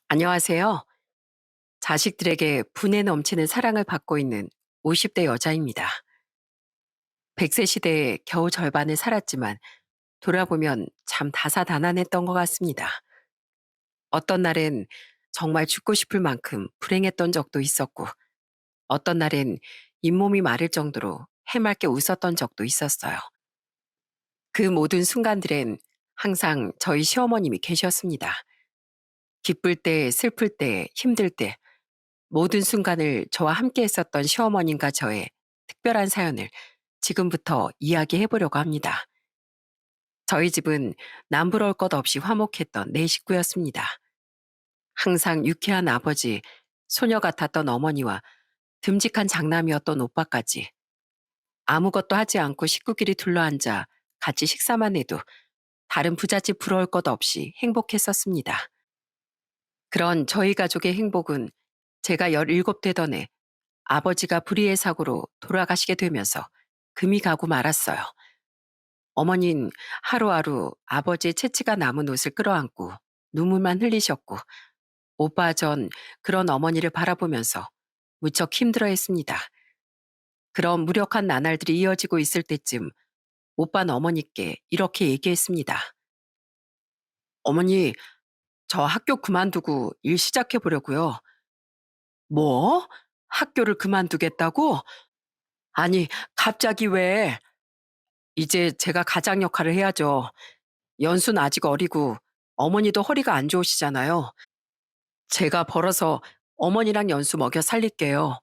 안녕하세요. 자식들에게 분에 넘치는 사랑을 받고 있는 50대 여자입니다. 100세 시대의 겨우 절반을 살았지만 돌아보면 참 다사다난했던 것 같습니다. 어떤 날엔 정말 죽고 싶을 만큼 불행했던 적도 있었고, 어떤 날엔 잇몸이 마를 정도로 해맑게 웃었던 적도 있었어요. 그 모든 순간들엔 항상 저희 시어머님이 계셨습니다. 기쁠 때, 슬플 때, 힘들 때, 모든 순간을 저와 함께 했었던 시어머님과 저의 특별한 사연을 지금부터 이야기해 보려고 합니다. 저희 집은 남부러울 것 없이 화목했던 네 식구였습니다. 항상 유쾌한 아버지, 소녀 같았던 어머니와 듬직한 장남이었던 오빠까지 아무것도 하지 않고 식구끼리 둘러앉아 같이 식사만 해도 다른 부잣집 부러울 것 없이 행복했었습니다. 그런 저희 가족의 행복은 제가 17 되던 해 아버지가 불의의 사고로 돌아가시게 되면서 금이 가고 말았어요. 어머닌 하루하루 아버지의 채취가 남은 옷을 끌어안고 눈물만 흘리셨고, 오빠 전 그런 어머니를 바라보면서 무척 힘들어 했습니다. 그런 무력한 나날들이 이어지고 있을 때쯤 오빠는 어머니께 이렇게 얘기했습니다. 어머니, 저 학교 그만두고 일 시작해 보려고요. 뭐? 학교를 그만두겠다고? 아니, 갑자기 왜? 이제 제가 가장 역할을 해야죠. 연수는 아직 어리고 어머니도 허리가 안 좋으시잖아요. 제가 벌어서 어머니랑 연수 먹여 살릴게요.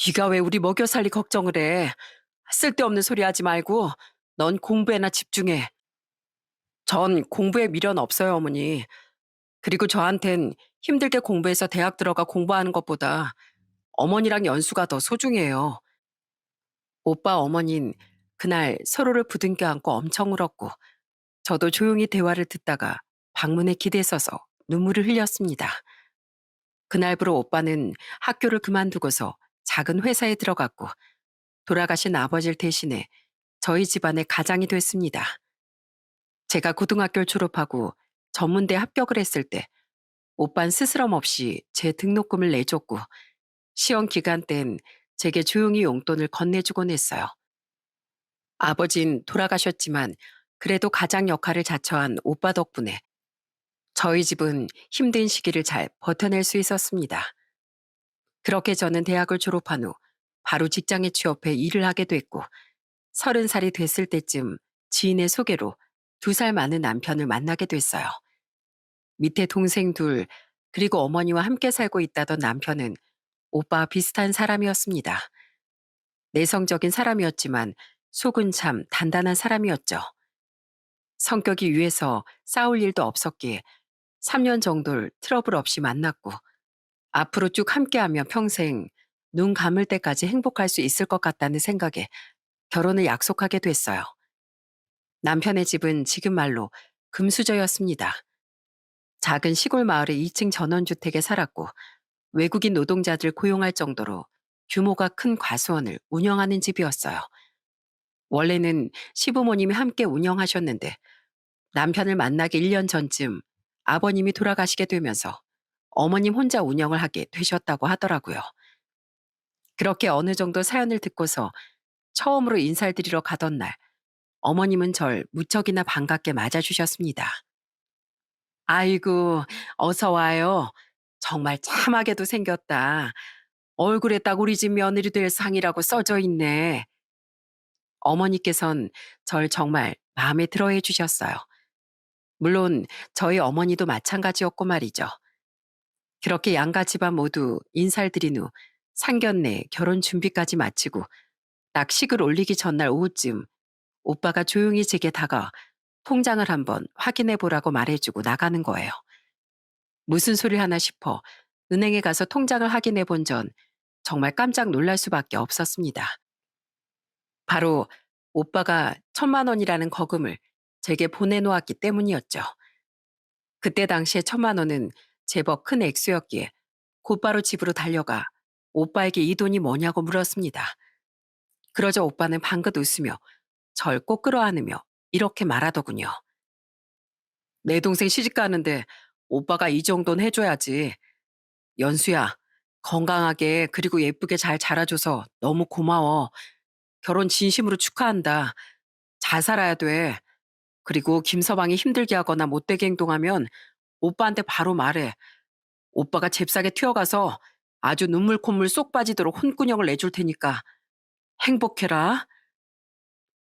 네가 왜 우리 먹여 살리 걱정을 해. 쓸데없는 소리 하지 말고 넌 공부에나 집중해. 전 공부에 미련 없어요, 어머니. 그리고 저한텐 힘들게 공부해서 대학 들어가 공부하는 것보다 어머니랑 연수가 더 소중해요. 오빠 어머닌 그날 서로를 부둥켜 안고 엄청 울었고, 저도 조용히 대화를 듣다가 방문에 기대서서 눈물을 흘렸습니다. 그날부로 오빠는 학교를 그만두고서 작은 회사에 들어갔고, 돌아가신 아버지를 대신해 저희 집안의 가장이 됐습니다. 제가 고등학교를 졸업하고 전문대 합격을 했을 때 오빤 스스럼 없이 제 등록금을 내줬고, 시험 기간 땐 제게 조용히 용돈을 건네주곤 했어요. 아버진 돌아가셨지만 그래도 가장 역할을 자처한 오빠 덕분에 저희 집은 힘든 시기를 잘 버텨낼 수 있었습니다. 그렇게 저는 대학을 졸업한 후 바로 직장에 취업해 일을 하게 됐고, 30살이 됐을 때쯤 지인의 소개로 2살 많은 남편을 만나게 됐어요. 밑에 동생 둘, 그리고 어머니와 함께 살고 있다던 남편은 오빠와 비슷한 사람이었습니다. 내성적인 사람이었지만 속은 참 단단한 사람이었죠. 성격이 유해서 싸울 일도 없었기에 3년 정도를 트러블 없이 만났고, 앞으로 쭉 함께하며 평생 눈 감을 때까지 행복할 수 있을 것 같다는 생각에 결혼을 약속하게 됐어요. 남편의 집은 지금 말로 금수저였습니다. 작은 시골 마을의 2층 전원주택에 살았고, 외국인 노동자들 고용할 정도로 규모가 큰 과수원을 운영하는 집이었어요. 원래는 시부모님이 함께 운영하셨는데 남편을 만나기 1년 전쯤 아버님이 돌아가시게 되면서 어머님 혼자 운영을 하게 되셨다고 하더라고요. 그렇게 어느 정도 사연을 듣고서 처음으로 인사를 드리러 가던 날, 어머님은 절 무척이나 반갑게 맞아주셨습니다. 아이고, 어서 와요. 정말 참하게도 생겼다. 얼굴에 딱 우리 집 며느리 될 상이라고 써져 있네. 어머니께선 절 정말 마음에 들어 해 주셨어요. 물론 저희 어머니도 마찬가지였고 말이죠. 그렇게 양가 집안 모두 인사를 드린 후 상견례, 결혼 준비까지 마치고 딱 식을 올리기 전날 오후쯤 오빠가 조용히 제게 다가와 통장을 한번 확인해 보라고 말해주고 나가는 거예요. 무슨 소리 하나 싶어 은행에 가서 통장을 확인해 본 전 정말 깜짝 놀랄 수밖에 없었습니다. 바로 오빠가 1,000만 원이라는 거금을 제게 보내놓았기 때문이었죠. 그때 당시에 1,000만 원은 제법 큰 액수였기에 곧바로 집으로 달려가 오빠에게 이 돈이 뭐냐고 물었습니다. 그러자 오빠는 방긋 웃으며 절 꼭 끌어안으며 이렇게 말하더군요. 내 동생 시집 가는데 오빠가 이 정도는 해줘야지. 연수야, 건강하게 그리고 예쁘게 잘 자라줘서 너무 고마워. 결혼 진심으로 축하한다. 잘 살아야 돼. 그리고 김서방이 힘들게 하거나 못되게 행동하면 오빠한테 바로 말해. 오빠가 잽싸게 튀어가서 아주 눈물 콧물 쏙 빠지도록 혼꾸녕을 내줄 테니까 행복해라.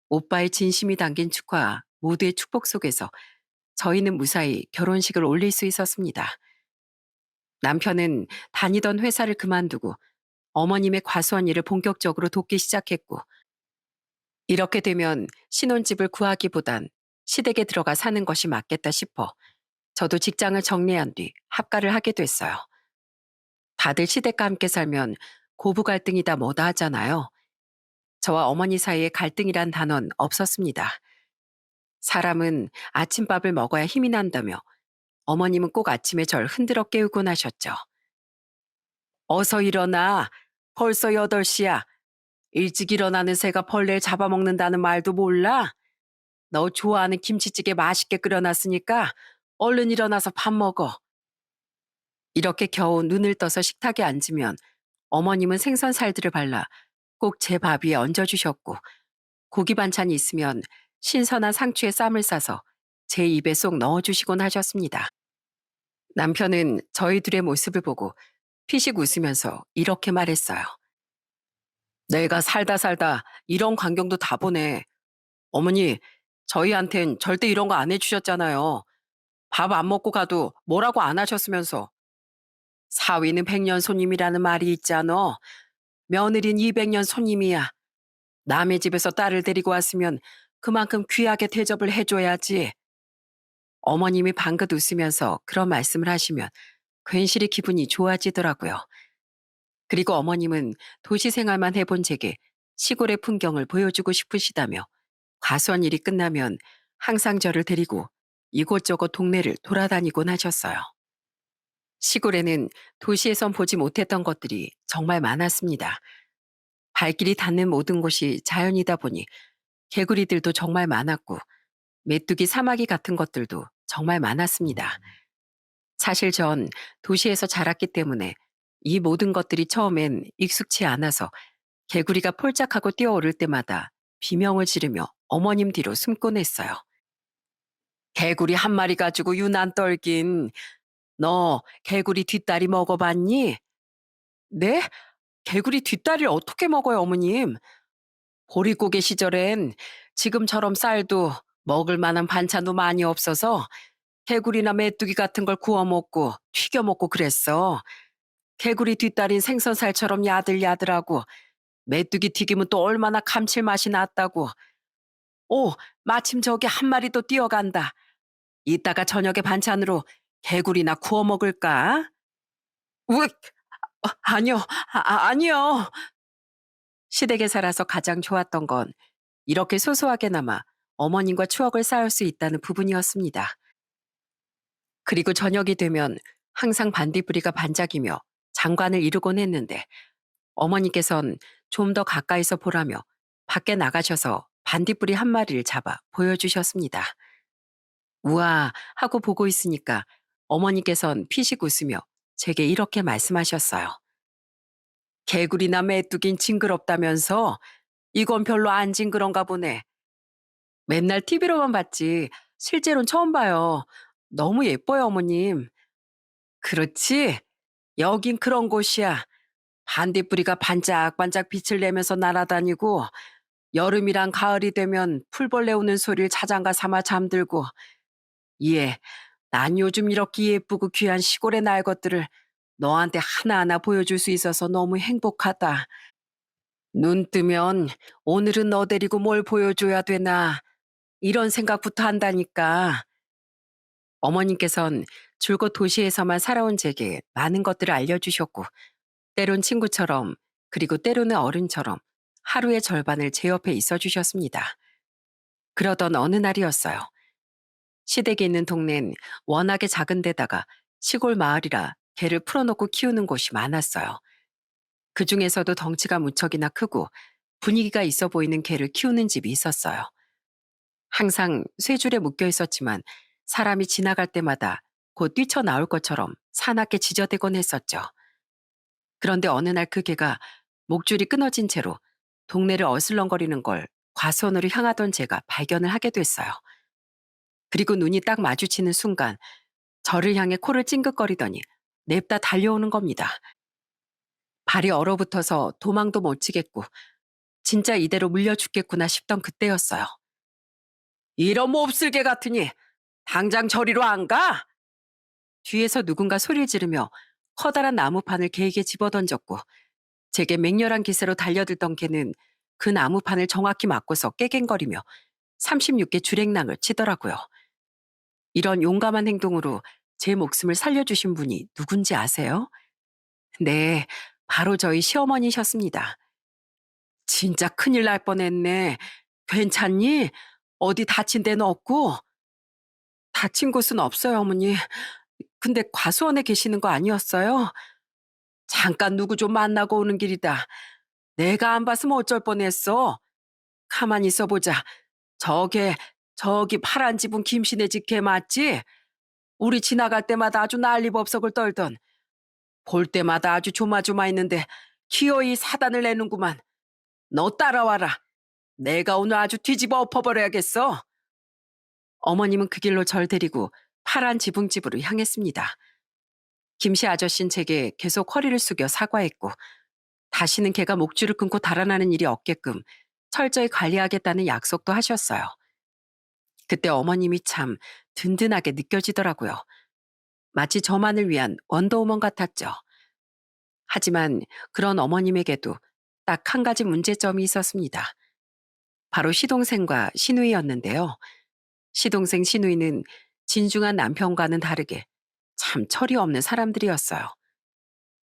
오빠의 진심이 담긴 축하, 모두의 축복 속에서 저희는 무사히 결혼식을 올릴 수 있었습니다. 남편은 다니던 회사를 그만두고 어머님의 과수원 일을 본격적으로 돕기 시작했고, 이렇게 되면 신혼집을 구하기보단 시댁에 들어가 사는 것이 맞겠다 싶어 저도 직장을 정리한 뒤 합가를 하게 됐어요. 다들 시댁과 함께 살면 고부 갈등이다 뭐다 하잖아요. 저와 어머니 사이에 갈등이란 단어는 없었습니다. 사람은 아침밥을 먹어야 힘이 난다며 어머님은 꼭 아침에 절 흔들어 깨우곤 하셨죠. 어서 일어나. 벌써 8시야. 일찍 일어나는 새가 벌레를 잡아먹는다는 말도 몰라? 너 좋아하는 김치찌개 맛있게 끓여놨으니까 얼른 일어나서 밥 먹어. 이렇게 겨우 눈을 떠서 식탁에 앉으면 어머님은 생선살들을 발라 꼭 제 밥 위에 얹어주셨고, 고기 반찬이 있으면 신선한 상추에 쌈을 싸서 제 입에 쏙 넣어주시곤 하셨습니다. 남편은 저희 둘의 모습을 보고 피식 웃으면서 이렇게 말했어요. 내가 살다 살다 이런 광경도 다 보네. 어머니, 저희한텐 절대 이런 거 안 해주셨잖아요. 밥 안 먹고 가도 뭐라고 안 하셨으면서. 사위는 100년 손님이라는 말이 있잖아. 며느린 200년 손님이야. 남의 집에서 딸을 데리고 왔으면 그만큼 귀하게 대접을 해줘야지. 어머님이 방긋 웃으면서 그런 말씀을 하시면 괜시리 기분이 좋아지더라고요. 그리고 어머님은 도시 생활만 해본 제게 시골의 풍경을 보여주고 싶으시다며 과수원 일이 끝나면 항상 저를 데리고 이곳저곳 동네를 돌아다니곤 하셨어요. 시골에는 도시에선 보지 못했던 것들이 정말 많았습니다. 발길이 닿는 모든 곳이 자연이다 보니 개구리들도 정말 많았고 메뚜기 사마귀 같은 것들도 정말 많았습니다. 사실 전 도시에서 자랐기 때문에 이 모든 것들이 처음엔 익숙치 않아서 개구리가 폴짝하고 뛰어오를 때마다 비명을 지르며 어머님 뒤로 숨곤 했어요. 개구리 한 마리 가지고 유난 떨긴. 너 개구리 뒷다리 먹어봤니? 네? 개구리 뒷다리를 어떻게 먹어요, 어머님? 보릿고개 시절엔 지금처럼 쌀도 먹을 만한 반찬도 많이 없어서 개구리나 메뚜기 같은 걸 구워 먹고 튀겨 먹고 그랬어. 개구리 뒷다린 생선살처럼 야들야들하고 메뚜기 튀김은 또 얼마나 감칠맛이 났다고. 오, 마침 저기 한 마리 또 뛰어간다. 이따가 저녁에 반찬으로 개구리나 구워 먹을까? 왜? 아니요, 아니요. 시댁에 살아서 가장 좋았던 건 이렇게 소소하게나마 어머님과 추억을 쌓을 수 있다는 부분이었습니다. 그리고 저녁이 되면 항상 반딧불이가 반짝이며 장관을 이루곤 했는데 어머니께선 좀 더 가까이서 보라며 밖에 나가셔서 반딧불이 한 마리를 잡아 보여주셨습니다. 우와 하고 보고 있으니까 어머니께선 피식 웃으며 제게 이렇게 말씀하셨어요. 개구리나 메뚜긴 징그럽다면서? 이건 별로 안 징그런가 보네. 맨날 TV로만 봤지 실제로는 처음 봐요. 너무 예뻐요, 어머님. 그렇지? 여긴 그런 곳이야. 반딧불이가 반짝반짝 빛을 내면서 날아다니고 여름이랑 가을이 되면 풀벌레 우는 소리를 자장가 삼아 잠들고. 예, 난 요즘 이렇게 예쁘고 귀한 시골의 날 것들을 너한테 하나하나 보여줄 수 있어서 너무 행복하다. 눈 뜨면 오늘은 너 데리고 뭘 보여줘야 되나 이런 생각부터 한다니까. 어머님께선 줄곧 도시에서만 살아온 제게 많은 것들을 알려주셨고 때론 친구처럼 그리고 때로는 어른처럼 하루의 절반을 제 옆에 있어 주셨습니다. 그러던 어느 날이었어요. 시댁에 있는 동네는 워낙에 작은 데다가 시골 마을이라 개를 풀어놓고 키우는 곳이 많았어요. 그 중에서도 덩치가 무척이나 크고 분위기가 있어 보이는 개를 키우는 집이 있었어요. 항상 쇠줄에 묶여 있었지만 사람이 지나갈 때마다 곧 뛰쳐나올 것처럼 사납게 지저대곤 했었죠. 그런데 어느 날 그 개가 목줄이 끊어진 채로 동네를 어슬렁거리는 걸 과수원으로 향하던 제가 발견을 하게 됐어요. 그리고 눈이 딱 마주치는 순간 저를 향해 코를 찡긋거리더니 냅다 달려오는 겁니다. 발이 얼어붙어서 도망도 못 치겠고 진짜 이대로 물려 죽겠구나 싶던 그때였어요. 이런 몹쓸개 같으니 당장 저리로 안 가? 뒤에서 누군가 소리를 지르며 커다란 나무판을 개에게 집어던졌고 제게 맹렬한 기세로 달려들던 개는 그 나무판을 정확히 맞고서 깨갱거리며 36개 주랭랑을 치더라고요. 이런 용감한 행동으로 제 목숨을 살려주신 분이 누군지 아세요? 네, 바로 저희 시어머니셨습니다. 진짜 큰일 날 뻔했네. 괜찮니? 어디 다친 데는 없고? 다친 곳은 없어요, 어머니. 근데 과수원에 계시는 거 아니었어요? 잠깐 누구 좀 만나고 오는 길이다. 내가 안 봤으면 어쩔 뻔했어. 가만히 있어보자. 저게, 저기 파란 지붕 김신의 집 걔 맞지? 우리 지나갈 때마다 아주 난리법석을 떨던. 볼 때마다 아주 조마조마했는데 기어이 사단을 내는구만. 너 따라와라. 내가 오늘 아주 뒤집어 엎어버려야겠어. 어머님은 그 길로 절 데리고 파란 지붕집으로 향했습니다. 김씨 아저씨는 제게 계속 허리를 숙여 사과했고 다시는 걔가 목줄을 끊고 달아나는 일이 없게끔 철저히 관리하겠다는 약속도 하셨어요. 그때 어머님이 참 든든하게 느껴지더라고요. 마치 저만을 위한 원더우먼 같았죠. 하지만 그런 어머님에게도 딱 한 가지 문제점이 있었습니다. 바로 시동생과 시누이였는데요. 시동생 시누이는 진중한 남편과는 다르게 참 철이 없는 사람들이었어요.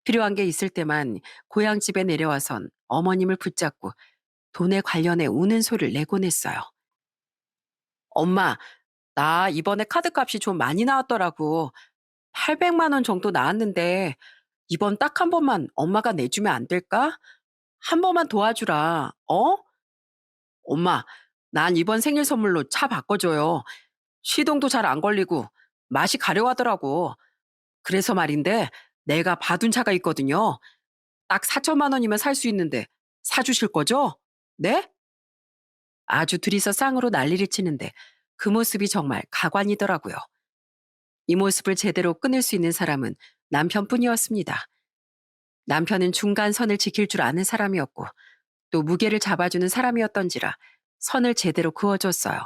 필요한 게 있을 때만 고향집에 내려와선 어머님을 붙잡고 돈에 관련해 우는 소리를 내곤 했어요. 엄마, 나 이번에 카드값이 좀 많이 나왔더라고. 800만 원 정도 나왔는데 이번 딱 한 번만 엄마가 내주면 안 될까? 한 번만 도와주라. 어? 엄마, 난 이번 생일 선물로 차 바꿔줘요. 시동도 잘 안 걸리고 맛이 가려하더라고. 그래서 말인데 내가 받은 차가 있거든요. 딱 4천만 원이면 살 수 있는데 사주실 거죠? 네? 아주 둘이서 쌍으로 난리를 치는데 그 모습이 정말 가관이더라고요. 이 모습을 제대로 끊을 수 있는 사람은 남편뿐이었습니다. 남편은 중간선을 지킬 줄 아는 사람이었고 또 무게를 잡아주는 사람이었던지라 선을 제대로 그어줬어요.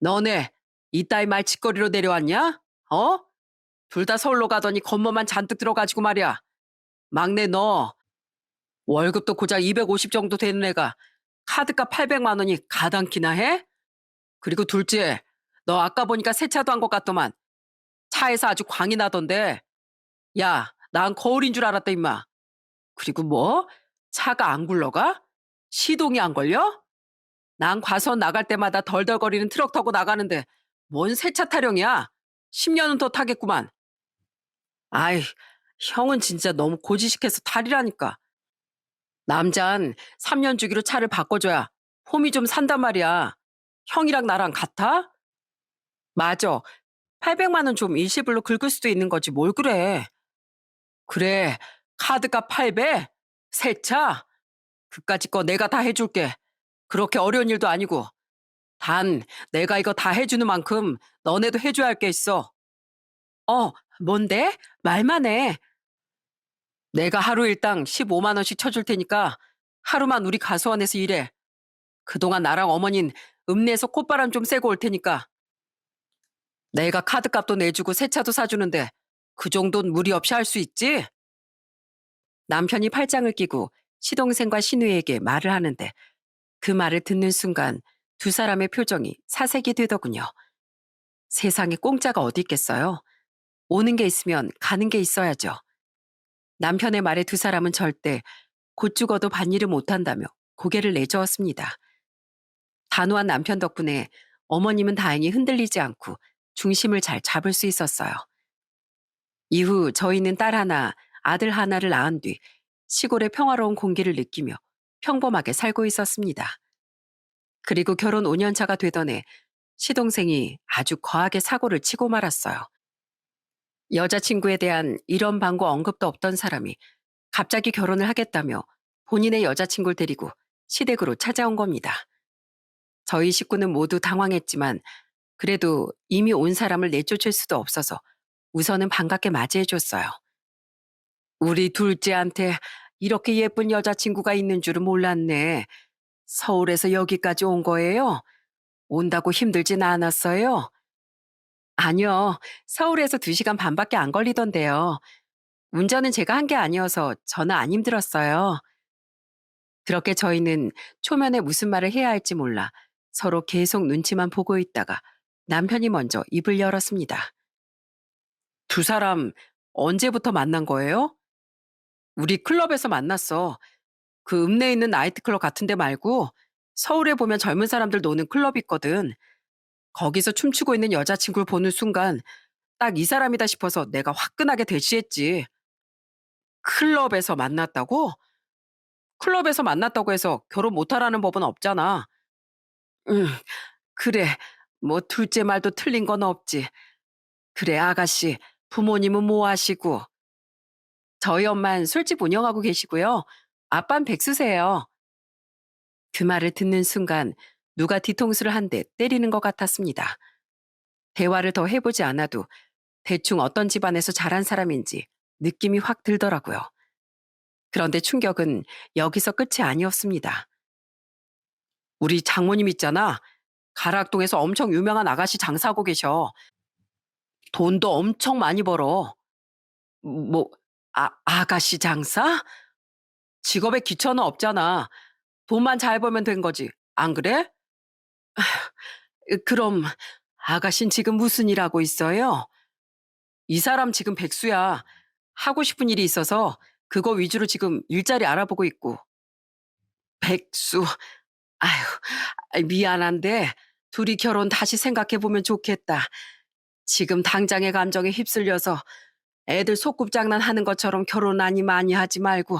너네 이따위 말짓거리로 내려왔냐? 어? 둘 다 서울로 가더니 건모만 잔뜩 들어가지고 말이야. 막내 너 월급도 고작 250 정도 되는 애가 카드값 800만 원이 가당키나 해? 그리고 둘째, 너 아까 보니까 세차도 한 것 같더만. 차에서 아주 광이 나던데. 야, 난 거울인 줄 알았다 임마. 그리고 뭐? 차가 안 굴러가? 시동이 안 걸려? 난 과수원 나갈 때마다 덜덜거리는 트럭 타고 나가는데 뭔 세차 타령이야? 10년은 더 타겠구만. 아이, 형은 진짜 너무 고지식해서 탈이라니까. 남잔 3년 주기로 차를 바꿔줘야 홈이 좀 산단 말이야. 형이랑 나랑 같아? 맞아. 800만 원 좀 일시불로 긁을 수도 있는 거지 뭘 그래. 그래, 카드값 8배? 세차? 그까짓 거 내가 다 해줄게. 그렇게 어려운 일도 아니고. 단, 내가 이거 다 해주는 만큼 너네도 해줘야 할 게 있어. 어, 뭔데? 말만 해. 내가 하루 일당 15만 원씩 쳐줄 테니까 하루만 우리 가수원에서 일해. 그동안 나랑 어머닌 읍내에서 콧바람 좀 쐬고 올 테니까. 내가 카드값도 내주고 세차도 사주는데 그 정도는 무리 없이 할 수 있지? 남편이 팔짱을 끼고 시동생과 시누이에게 말을 하는데 그 말을 듣는 순간 두 사람의 표정이 사색이 되더군요. 세상에 공짜가 어디 있겠어요? 오는 게 있으면 가는 게 있어야죠. 남편의 말에 두 사람은 절대 곧 죽어도 반일을 못한다며 고개를 내저었습니다. 단호한 남편 덕분에 어머님은 다행히 흔들리지 않고 중심을 잘 잡을 수 있었어요. 이후 저희는 딸 하나, 아들 하나를 낳은 뒤 시골의 평화로운 공기를 느끼며 평범하게 살고 있었습니다. 그리고 결혼 5년 차가 되던 해 시동생이 아주 거하게 사고를 치고 말았어요. 여자친구에 대한 이런 방구 언급도 없던 사람이 갑자기 결혼을 하겠다며 본인의 여자친구를 데리고 시댁으로 찾아온 겁니다. 저희 식구는 모두 당황했지만 그래도 이미 온 사람을 내쫓을 수도 없어서 우선은 반갑게 맞이해줬어요. 우리 둘째한테 이렇게 예쁜 여자친구가 있는 줄은 몰랐네. 서울에서 여기까지 온 거예요? 온다고 힘들진 않았어요? 아니요. 서울에서 2시간 반밖에 안 걸리던데요. 운전은 제가 한 게 아니어서 저는 안 힘들었어요. 그렇게 저희는 초면에 무슨 말을 해야 할지 몰라 서로 계속 눈치만 보고 있다가 남편이 먼저 입을 열었습니다. 두 사람 언제부터 만난 거예요? 우리 클럽에서 만났어. 그 읍내에 있는 나이트클럽 같은 데 말고 서울에 보면 젊은 사람들 노는 클럽 있거든. 거기서 춤추고 있는 여자친구를 보는 순간 딱 이 사람이다 싶어서 내가 화끈하게 대시했지. 클럽에서 만났다고? 클럽에서 만났다고 해서 결혼 못하라는 법은 없잖아. 응, 그래. 뭐 둘째 말도 틀린 건 없지. 그래, 아가씨. 부모님은 뭐 하시고? 저희 엄만 술집 운영하고 계시고요. 아빤 백수세요. 그 말을 듣는 순간 누가 뒤통수를 한 대 때리는 것 같았습니다. 대화를 더 해보지 않아도 대충 어떤 집안에서 자란 사람인지 느낌이 확 들더라고요. 그런데 충격은 여기서 끝이 아니었습니다. 우리 장모님 있잖아. 가락동에서 엄청 유명한 아가씨 장사하고 계셔. 돈도 엄청 많이 벌어. 뭐, 아가씨 장사? 직업에 기천은 없잖아. 돈만 잘 벌면 된 거지. 안 그래? 그럼 아가씨는 지금 무슨 일 하고 있어요? 이 사람 지금 백수야. 하고 싶은 일이 있어서 그거 위주로 지금 일자리 알아보고 있고. 백수. 아휴, 미안한데 둘이 결혼 다시 생각해보면 좋겠다. 지금 당장의 감정에 휩쓸려서 애들 소꿉장난 하는 것처럼 결혼 많이 하지 말고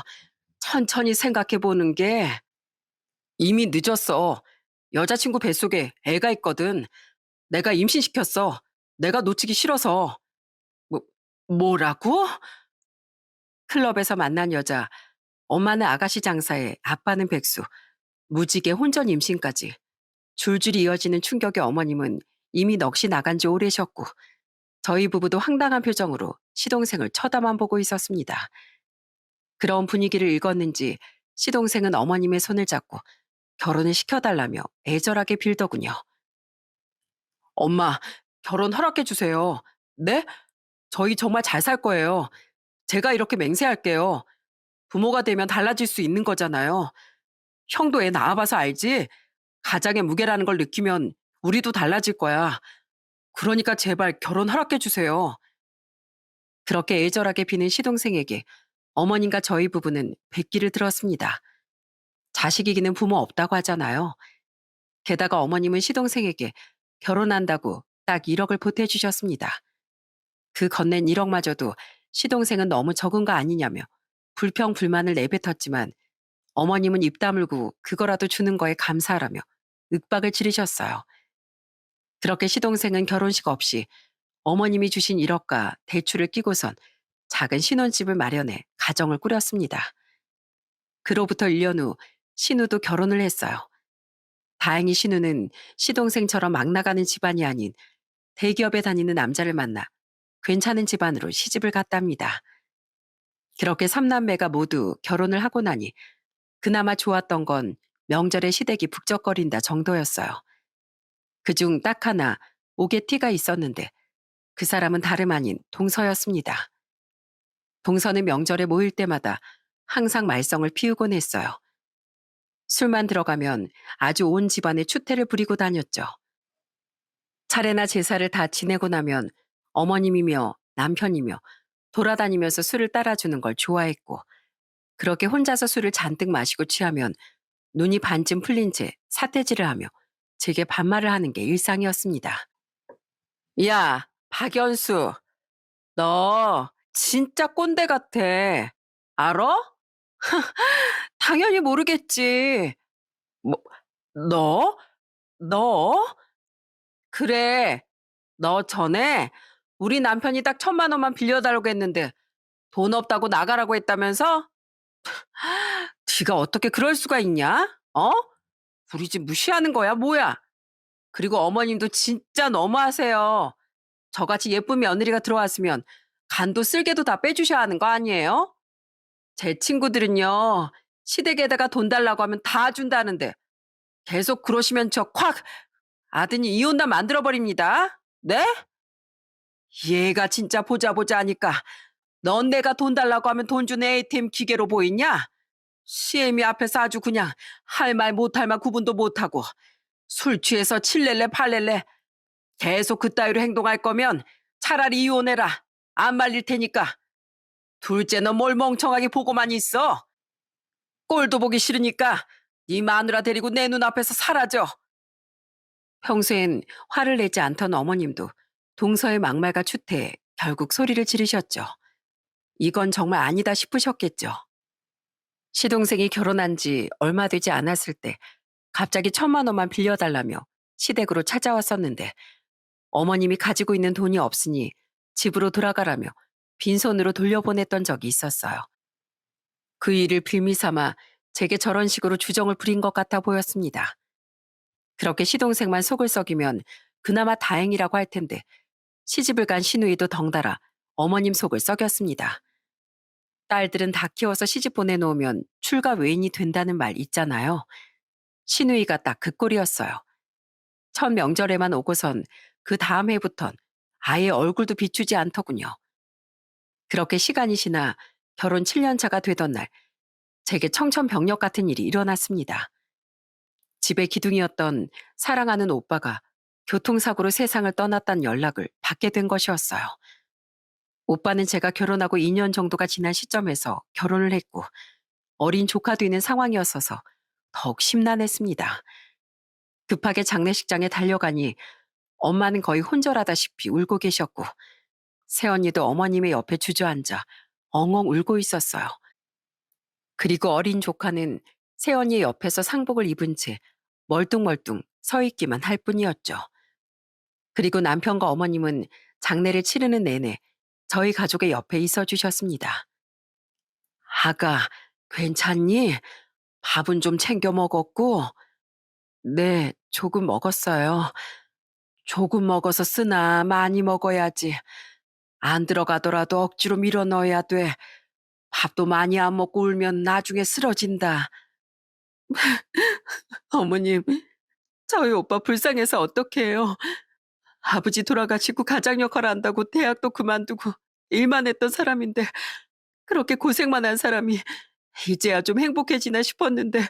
천천히 생각해보는 게 이미 늦었어. 여자친구 뱃속에 애가 있거든. 내가 임신시켰어. 내가 놓치기 싫어서. 뭐, 뭐라고? 클럽에서 만난 여자, 엄마는 아가씨 장사에 아빠는 백수, 무지개 혼전 임신까지. 줄줄이 이어지는 충격의 어머님은 이미 넋이 나간 지 오래셨고 저희 부부도 황당한 표정으로 시동생을 쳐다만 보고 있었습니다. 그런 분위기를 읽었는지 시동생은 어머님의 손을 잡고 결혼을 시켜달라며 애절하게 빌더군요. 엄마, 결혼 허락해 주세요. 네? 저희 정말 잘 살 거예요. 제가 이렇게 맹세할게요. 부모가 되면 달라질 수 있는 거잖아요. 형도 애 낳아봐서 알지? 가장의 무게라는 걸 느끼면 우리도 달라질 거야. 그러니까 제발 결혼 허락해 주세요. 그렇게 애절하게 비는 시동생에게 어머님과 저희 부부는 백기를 들었습니다. 자식 이기는 부모 없다고 하잖아요. 게다가 어머님은 시동생에게 결혼한다고 딱 1억을 보태주셨습니다. 그 건넨 1억마저도 시동생은 너무 적은 거 아니냐며 불평불만을 내뱉었지만 어머님은 입 다물고 그거라도 주는 거에 감사하라며 윽박을 지르셨어요. 그렇게 시동생은 결혼식 없이 어머님이 주신 1억과 대출을 끼고선 작은 신혼집을 마련해 가정을 꾸렸습니다. 그로부터 1년 후 신우도 결혼을 했어요. 다행히 신우는 시동생처럼 막 나가는 집안이 아닌 대기업에 다니는 남자를 만나 괜찮은 집안으로 시집을 갔답니다. 그렇게 3남매가 모두 결혼을 하고 나니 그나마 좋았던 건 명절에 시댁이 북적거린다 정도였어요. 그중 딱 하나 옥에 티가 있었는데 그 사람은 다름 아닌 동서였습니다. 동서는 명절에 모일 때마다 항상 말썽을 피우곤 했어요. 술만 들어가면 아주 온 집안에 추태를 부리고 다녔죠. 차례나 제사를 다 지내고 나면 어머님이며 남편이며 돌아다니면서 술을 따라주는 걸 좋아했고 그렇게 혼자서 술을 잔뜩 마시고 취하면 눈이 반쯤 풀린 채 사태질을 하며 제게 반말을 하는 게 일상이었습니다. 야, 박연수, 너 진짜 꼰대 같아. 알아? 당연히 모르겠지. 뭐, 너? 너? 그래, 너 전에 우리 남편이 딱 1,000만 원만 빌려달라고 했는데 돈 없다고 나가라고 했다면서? 네가 어떻게 그럴 수가 있냐? 어? 우리 집 무시하는 거야, 뭐야? 그리고 어머님도 진짜 너무하세요. 저같이 예쁜 며느리가 들어왔으면 간도 쓸개도 다 빼주셔야 하는 거 아니에요? 제 친구들은요, 시댁에다가 돈 달라고 하면 다 준다는데 계속 그러시면 저 콱 아드님 이혼담 만들어버립니다. 네? 얘가 진짜 보자 보자 하니까 넌 내가 돈 달라고 하면 돈 주는 ATM 기계로 보이냐? 시애미 앞에서 아주 그냥 할 말 못할 말 구분도 못하고 술 취해서 칠렐레 팔렐레 계속 그따위로 행동할 거면 차라리 이혼해라. 안 말릴 테니까. 둘째 너 뭘 멍청하게 보고만 있어. 꼴도 보기 싫으니까 네 마누라 데리고 내 눈앞에서 사라져. 평소엔 화를 내지 않던 어머님도 동서의 막말과 추태에 결국 소리를 지르셨죠. 이건 정말 아니다 싶으셨겠죠. 시동생이 결혼한 지 얼마 되지 않았을 때 갑자기 1,000만 원만 빌려달라며 시댁으로 찾아왔었는데 어머님이 가지고 있는 돈이 없으니 집으로 돌아가라며 빈손으로 돌려보냈던 적이 있었어요. 그 일을 빌미 삼아 제게 저런 식으로 주정을 부린 것 같아 보였습니다. 그렇게 시동생만 속을 썩이면 그나마 다행이라고 할 텐데 시집을 간 시누이도 덩달아 어머님 속을 썩였습니다. 딸들은 다 키워서 시집 보내놓으면 출가 외인이 된다는 말 있잖아요. 시누이가 딱 그 꼴이었어요. 첫 명절에만 오고선 그 다음 해부턴 아예 얼굴도 비추지 않더군요. 그렇게 시간이 지나 결혼 7년 차가 되던 날 제게 청천벽력 같은 일이 일어났습니다. 집에 기둥이었던 사랑하는 오빠가 교통사고로 세상을 떠났다는 연락을 받게 된 것이었어요. 오빠는 제가 결혼하고 2년 정도가 지난 시점에서 결혼을 했고 어린 조카도 있는 상황이었어서 더욱 심란했습니다. 급하게 장례식장에 달려가니 엄마는 거의 혼절하다시피 울고 계셨고 새언니도 어머님의 옆에 주저앉아 엉엉 울고 있었어요. 그리고 어린 조카는 새언니 옆에서 상복을 입은 채 멀뚱멀뚱 서 있기만 할 뿐이었죠. 그리고 남편과 어머님은 장례를 치르는 내내 저희 가족의 옆에 있어 주셨습니다. 아가, 괜찮니? 밥은 좀 챙겨 먹었고? 네, 조금 먹었어요. 조금 먹어서 쓰나 많이 먹어야지. 안 들어가더라도 억지로 밀어 넣어야 돼. 밥도 많이 안 먹고 울면 나중에 쓰러진다. 어머님, 저희 오빠 불쌍해서 어떡해요. 아버지 돌아가시고 가장 역할 한다고 대학도 그만두고 일만 했던 사람인데 그렇게 고생만 한 사람이 이제야 좀 행복해지나 싶었는데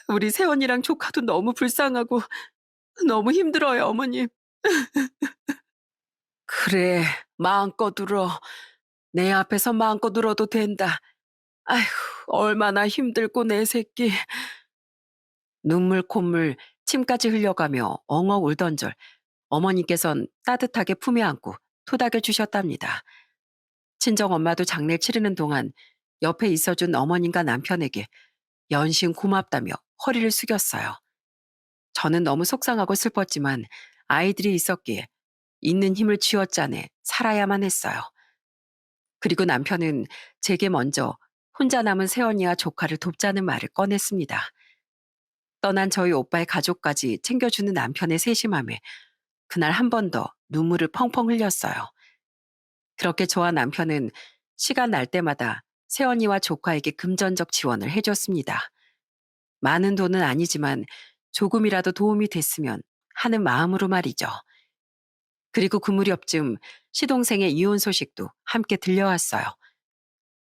우리 새언니랑 조카도 너무 불쌍하고 너무 힘들어요, 어머님. 그래, 마음껏 울어. 내 앞에서 마음껏 울어도 된다. 아휴, 얼마나 힘들고 내 새끼. 눈물 콧물 침까지 흘려가며 엉엉 울던 절 어머니께선 따뜻하게 품에 안고 토닥여 주셨답니다. 친정엄마도 장례를 치르는 동안 옆에 있어준 어머님과 남편에게 연신 고맙다며 허리를 숙였어요. 저는 너무 속상하고 슬펐지만 아이들이 있었기에 있는 힘을 쥐어짜내 살아야만 했어요. 그리고 남편은 제게 먼저 혼자 남은 새언니와 조카를 돕자는 말을 꺼냈습니다. 떠난 저희 오빠의 가족까지 챙겨주는 남편의 세심함에 그날 한 번 더 눈물을 펑펑 흘렸어요. 그렇게 저와 남편은 시간 날 때마다 새언니와 조카에게 금전적 지원을 해줬습니다. 많은 돈은 아니지만 조금이라도 도움이 됐으면 하는 마음으로 말이죠. 그리고 그 무렵쯤 시동생의 이혼 소식도 함께 들려왔어요.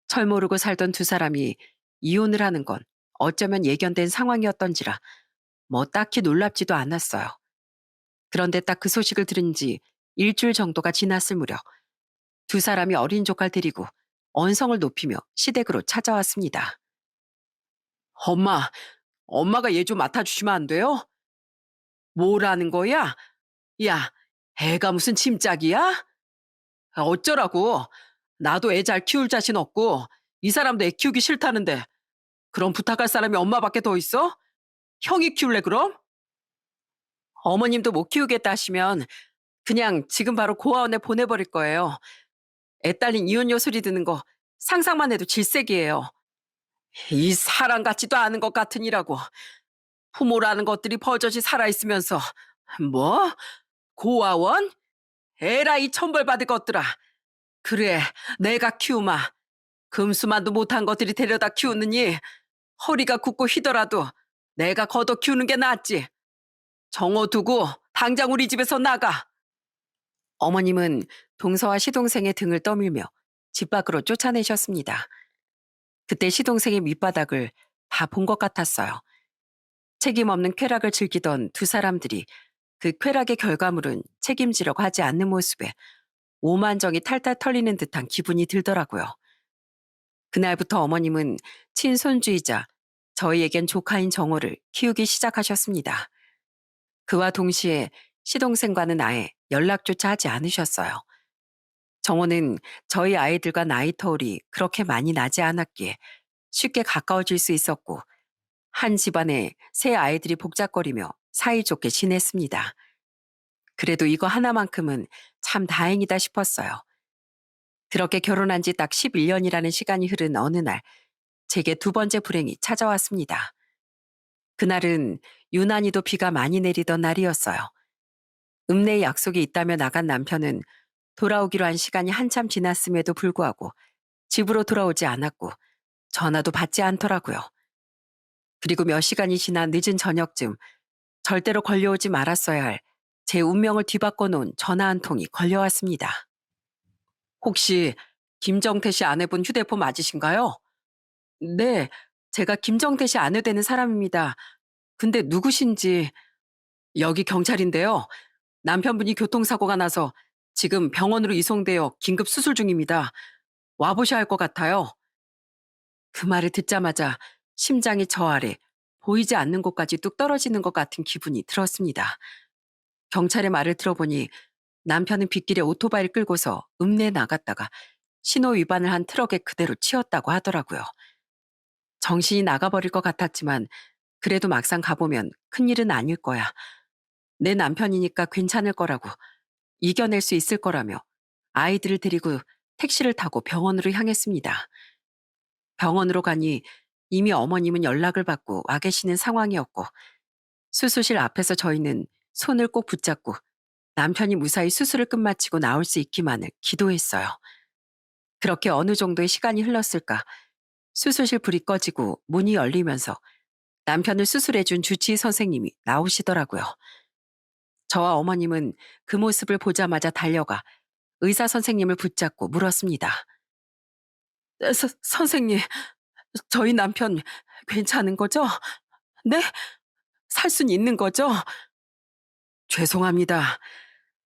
철 모르고 살던 두 사람이 이혼을 하는 건 어쩌면 예견된 상황이었던지라 뭐 딱히 놀랍지도 않았어요. 그런데 딱 그 소식을 들은 지 일주일 정도가 지났을 무렵 두 사람이 어린 조카를 데리고 언성을 높이며 시댁으로 찾아왔습니다. 엄마, 엄마가 얘 좀 맡아주시면 안 돼요? 뭐라는 거야? 야, 애가 무슨 짐짝이야? 어쩌라고? 나도 애 잘 키울 자신 없고 이 사람도 애 키우기 싫다는데 그럼 부탁할 사람이 엄마밖에 더 있어? 형이 키울래 그럼? 어머님도 못 키우겠다 하시면 그냥 지금 바로 고아원에 보내버릴 거예요. 애 딸린 이혼녀 소리 듣는 거 상상만 해도 질색이에요. 이 사람 같지도 않은 것 같으니라고. 부모라는 것들이 버젓이 살아있으면서 뭐? 고아원? 에라이 천벌받을 것들아. 그래, 내가 키우마. 금수만도 못한 것들이 데려다 키우느니 허리가 굽고 휘더라도 내가 걷어 키우는 게 낫지. 정어 두고 당장 우리 집에서 나가. 어머님은 동서와 시동생의 등을 떠밀며 집 밖으로 쫓아내셨습니다. 그때 시동생의 밑바닥을 다 본 것 같았어요. 책임 없는 쾌락을 즐기던 두 사람들이 그 쾌락의 결과물은 책임지려고 하지 않는 모습에 오만정이 탈탈 털리는 듯한 기분이 들더라고요. 그날부터 어머님은 친손주이자 저희에겐 조카인 정호를 키우기 시작하셨습니다. 그와 동시에 시동생과는 아예 연락조차 하지 않으셨어요. 정호는 저희 아이들과 나이 터울이 그렇게 많이 나지 않았기에 쉽게 가까워질 수 있었고 한 집안에 새 아이들이 복잡거리며 사이좋게 지냈습니다. 그래도 이거 하나만큼은 참 다행이다 싶었어요. 그렇게 결혼한 지 딱 11년이라는 시간이 흐른 어느 날 제게 두 번째 불행이 찾아왔습니다. 그날은 유난히도 비가 많이 내리던 날이었어요. 읍내에 약속이 있다며 나간 남편은 돌아오기로 한 시간이 한참 지났음에도 불구하고 집으로 돌아오지 않았고 전화도 받지 않더라고요. 그리고 몇 시간이 지난 늦은 저녁쯤 절대로 걸려오지 말았어야 할 제 운명을 뒤바꿔 놓은 전화 한 통이 걸려왔습니다. 혹시 김정태 씨 아내분 휴대폰 맞으신가요? 네, 제가 김정태 씨 아내 되는 사람입니다. 근데 누구신지. 여기 경찰인데요. 남편분이 교통사고가 나서 지금 병원으로 이송되어 긴급 수술 중입니다. 와보셔야 할 것 같아요. 그 말을 듣자마자 심장이 저 아래 보이지 않는 곳까지 뚝 떨어지는 것 같은 기분이 들었습니다. 경찰의 말을 들어보니 남편은 빗길에 오토바이를 끌고서 읍내에 나갔다가 신호 위반을 한 트럭에 그대로 치였다고 하더라고요. 정신이 나가버릴 것 같았지만 그래도 막상 가보면 큰일은 아닐 거야. 내 남편이니까 괜찮을 거라고, 이겨낼 수 있을 거라며 아이들을 데리고 택시를 타고 병원으로 향했습니다. 병원으로 가니 이미 어머님은 연락을 받고 와 계시는 상황이었고 수술실 앞에서 저희는 손을 꼭 붙잡고 남편이 무사히 수술을 끝마치고 나올 수 있기만을 기도했어요. 그렇게 어느 정도의 시간이 흘렀을까 수술실 불이 꺼지고 문이 열리면서 남편을 수술해준 주치의 선생님이 나오시더라고요. 저와 어머님은 그 모습을 보자마자 달려가 의사 선생님을 붙잡고 물었습니다. 선생님, 저희 남편 괜찮은 거죠? 네? 살 순 있는 거죠? 죄송합니다.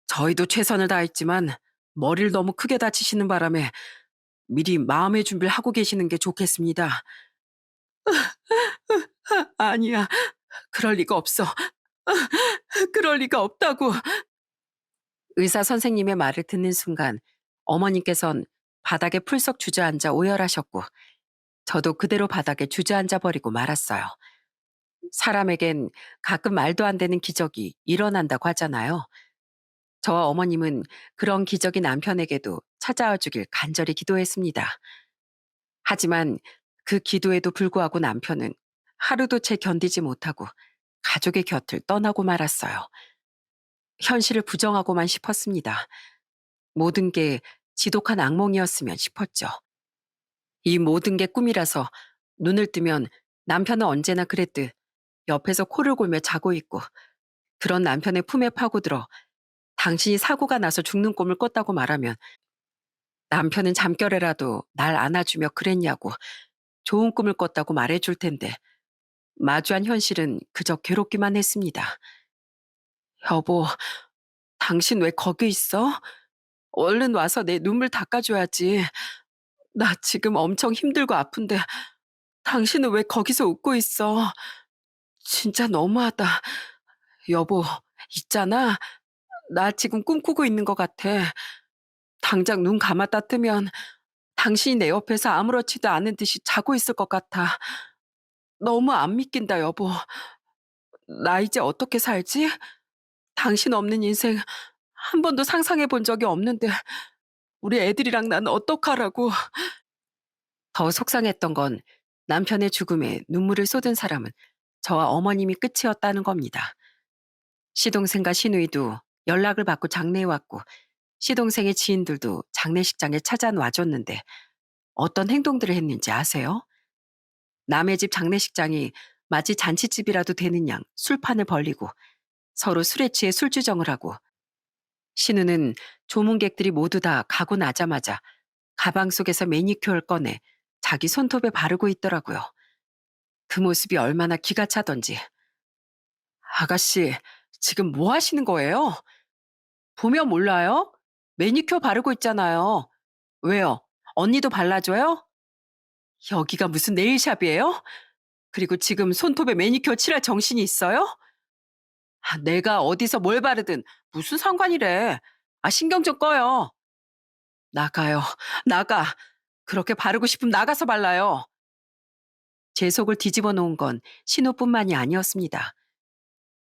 저희도 최선을 다했지만 머리를 너무 크게 다치시는 바람에 미리 마음의 준비를 하고 계시는 게 좋겠습니다. 아니야, 그럴 리가 없어. 그럴 리가 없다고. 의사 선생님의 말을 듣는 순간 어머님께선 바닥에 풀썩 주저앉아 오열하셨고 저도 그대로 바닥에 주저앉아 버리고 말았어요. 사람에겐 가끔 말도 안 되는 기적이 일어난다고 하잖아요. 저와 어머님은 그런 기적이 남편에게도 찾아와 주길 간절히 기도했습니다. 하지만 그 기도에도 불구하고 남편은 하루도 채 견디지 못하고 가족의 곁을 떠나고 말았어요. 현실을 부정하고만 싶었습니다. 모든 게 지독한 악몽이었으면 싶었죠. 이 모든 게 꿈이라서 눈을 뜨면 남편은 언제나 그랬듯 옆에서 코를 골며 자고 있고 그런 남편의 품에 파고들어 당신이 사고가 나서 죽는 꿈을 꿨다고 말하면 남편은 잠결에라도 날 안아주며 그랬냐고 좋은 꿈을 꿨다고 말해줄 텐데 마주한 현실은 그저 괴롭기만 했습니다. 여보, 당신 왜 거기 있어? 얼른 와서 내 눈물 닦아줘야지. 나 지금 엄청 힘들고 아픈데 당신은 왜 거기서 웃고 있어? 진짜 너무하다. 여보, 있잖아. 나 지금 꿈꾸고 있는 것 같아. 당장 눈 감았다 뜨면 당신이 내 옆에서 아무렇지도 않은 듯이 자고 있을 것 같아. 너무 안 믿긴다, 여보. 나 이제 어떻게 살지? 당신 없는 인생 한 번도 상상해 본 적이 없는데 우리 애들이랑 난 어떡하라고. 더 속상했던 건 남편의 죽음에 눈물을 쏟은 사람은 저와 어머님이 끝이었다는 겁니다. 시동생과 시누이도 연락을 받고 장례에 왔고 시동생의 지인들도 장례식장에 찾아와 줬는데 어떤 행동들을 했는지 아세요? 남의 집 장례식장이 마치 잔치집이라도 되는 양 술판을 벌리고 서로 술에 취해 술주정을 하고 신우는 조문객들이 모두 다 가고 나자마자 가방 속에서 매니큐어를 꺼내 자기 손톱에 바르고 있더라고요. 그 모습이 얼마나 기가 차던지. 아가씨, 지금 뭐 하시는 거예요? 보면 몰라요? 매니큐어 바르고 있잖아요. 왜요? 언니도 발라줘요? 여기가 무슨 네일샵이에요? 그리고 지금 손톱에 매니큐어 칠할 정신이 있어요? 아, 내가 어디서 뭘 바르든 무슨 상관이래. 아, 신경 좀 꺼요. 나가요. 나가. 그렇게 바르고 싶으면 나가서 발라요. 제 속을 뒤집어 놓은 건 신우뿐만이 아니었습니다.